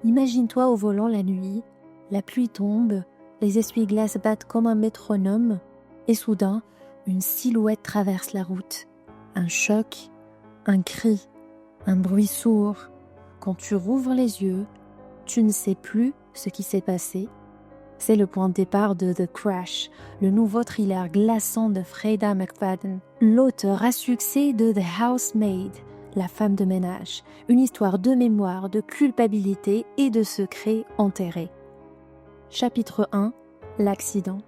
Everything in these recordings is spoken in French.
Imagine-toi au volant la nuit, la pluie tombe, les essuie-glaces battent comme un métronome, et soudain, une silhouette traverse la route. Un choc, un cri, un bruit sourd. Quand tu rouvres les yeux, tu ne sais plus ce qui s'est passé. C'est le point de départ de The Crash, le nouveau thriller glaçant de Freida McFadden, l'auteur à succès de The Housemaid, la femme de ménage, une histoire de mémoire, de culpabilité et de secrets enterrés. Chapitre 1, l'accident.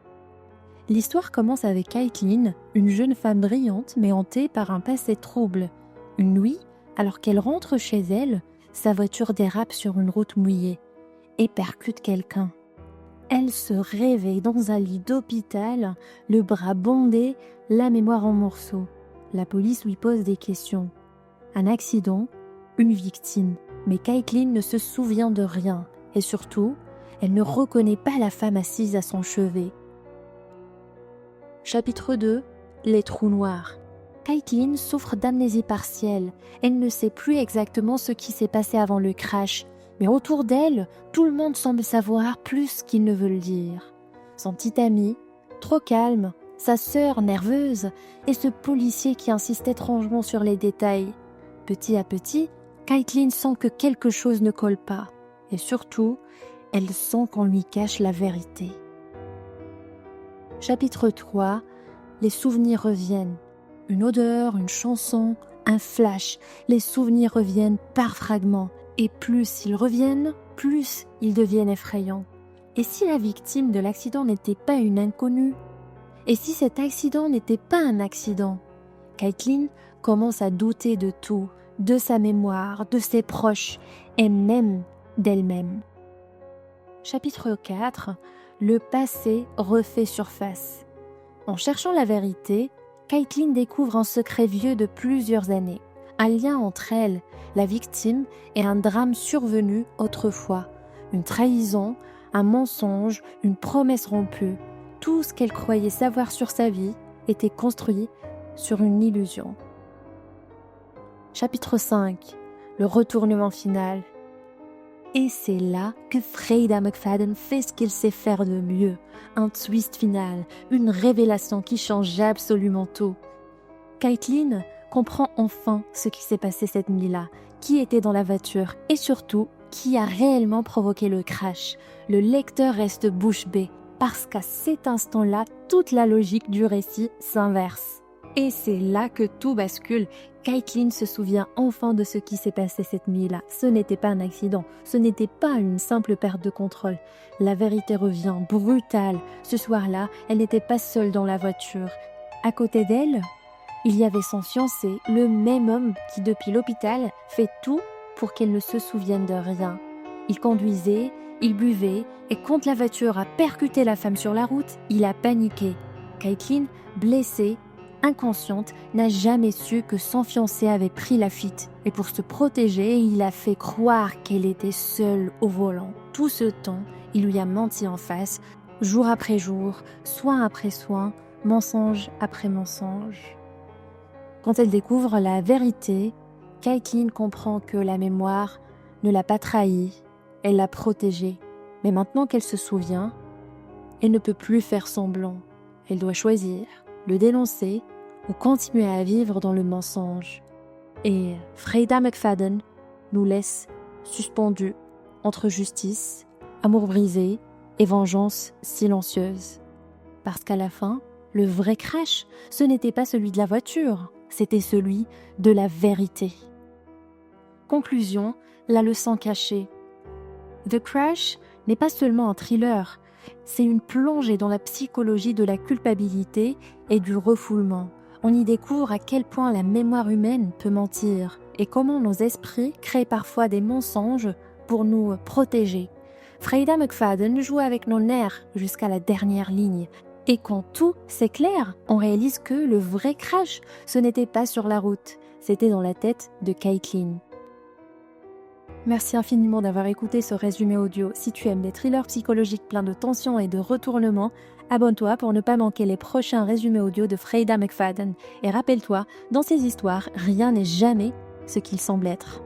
L'histoire commence avec Caitlin, une jeune femme brillante mais hantée par un passé trouble. Une nuit, alors qu'elle rentre chez elle, sa voiture dérape sur une route mouillée et percute quelqu'un. Elle se réveille dans un lit d'hôpital, le bras bondé, la mémoire en morceaux. La police lui pose des questions. Un accident, une victime. Mais Caitlin ne se souvient de rien. Et surtout, elle ne reconnaît pas la femme assise à son chevet. Chapitre 2, les trous noirs. Caitlin souffre d'amnésie partielle. Elle ne sait plus exactement ce qui s'est passé avant le crash. Mais autour d'elle, tout le monde semble savoir plus qu'il ne veut le dire. Son petit ami, trop calme, sa sœur nerveuse et ce policier qui insiste étrangement sur les détails. Petit à petit, Caitlin sent que quelque chose ne colle pas. Et surtout, elle sent qu'on lui cache la vérité. Chapitre 3, les souvenirs reviennent. Une odeur, une chanson, un flash. Les souvenirs reviennent par fragments. Et plus ils reviennent, plus ils deviennent effrayants. Et si la victime de l'accident n'était pas une inconnue? Et si cet accident n'était pas un accident? Caitlin commence à douter de tout, de sa mémoire, de ses proches, et même d'elle-même. Chapitre 4. Le passé refait surface. En cherchant la vérité, Caitlin découvre un secret vieux de plusieurs années. Un lien entre elle, la victime, et un drame survenu autrefois. Une trahison, un mensonge, une promesse rompue. Tout ce qu'elle croyait savoir sur sa vie était construit sur une illusion. Chapitre 5. Le retournement final. Et c'est là que Freida McFadden fait ce qu'il sait faire de mieux. Un twist final, une révélation qui change absolument tout. Caitlin comprend enfin ce qui s'est passé cette nuit-là, qui était dans la voiture et surtout qui a réellement provoqué le crash. Le lecteur reste bouche bée parce qu'à cet instant-là, toute la logique du récit s'inverse. Et c'est là que tout bascule. Caitlin se souvient enfin de ce qui s'est passé cette nuit-là. Ce n'était pas un accident, ce n'était pas une simple perte de contrôle. La vérité revient brutale. Ce soir-là, elle n'était pas seule dans la voiture. À côté d'elle, il y avait son fiancé, le même homme qui, depuis l'hôpital, fait tout pour qu'elle ne se souvienne de rien. Il conduisait, il buvait, et quand la voiture a percuté la femme sur la route, il a paniqué. Caitlin, blessée, inconsciente, n'a jamais su que son fiancé avait pris la fuite. Et pour se protéger, il a fait croire qu'elle était seule au volant. Tout ce temps, il lui a menti en face, jour après jour, soin après soin, mensonge après mensonge. Quand elle découvre la vérité, Caitlin comprend que la mémoire ne l'a pas trahie, elle l'a protégée. Mais maintenant qu'elle se souvient, elle ne peut plus faire semblant. Elle doit choisir, le dénoncer ou continuer à vivre dans le mensonge. Et Freida McFadden nous laisse suspendus entre justice, amour brisé et vengeance silencieuse. Parce qu'à la fin, le vrai crash, ce n'était pas celui de la voiture, c'était celui de la vérité. Conclusion, la leçon cachée. The Crash n'est pas seulement un thriller, c'est une plongée dans la psychologie de la culpabilité et du refoulement. On y découvre à quel point la mémoire humaine peut mentir et comment nos esprits créent parfois des mensonges pour nous protéger. Freida McFadden joue avec nos nerfs jusqu'à la dernière ligne. Et quand tout s'éclaire, on réalise que le vrai crash, ce n'était pas sur la route, c'était dans la tête de Caitlin. Merci infiniment d'avoir écouté ce résumé audio. Si tu aimes les thrillers psychologiques pleins de tension et de retournements, abonne-toi pour ne pas manquer les prochains résumés audio de Freida McFadden. Et rappelle-toi, dans ces histoires, rien n'est jamais ce qu'il semble être.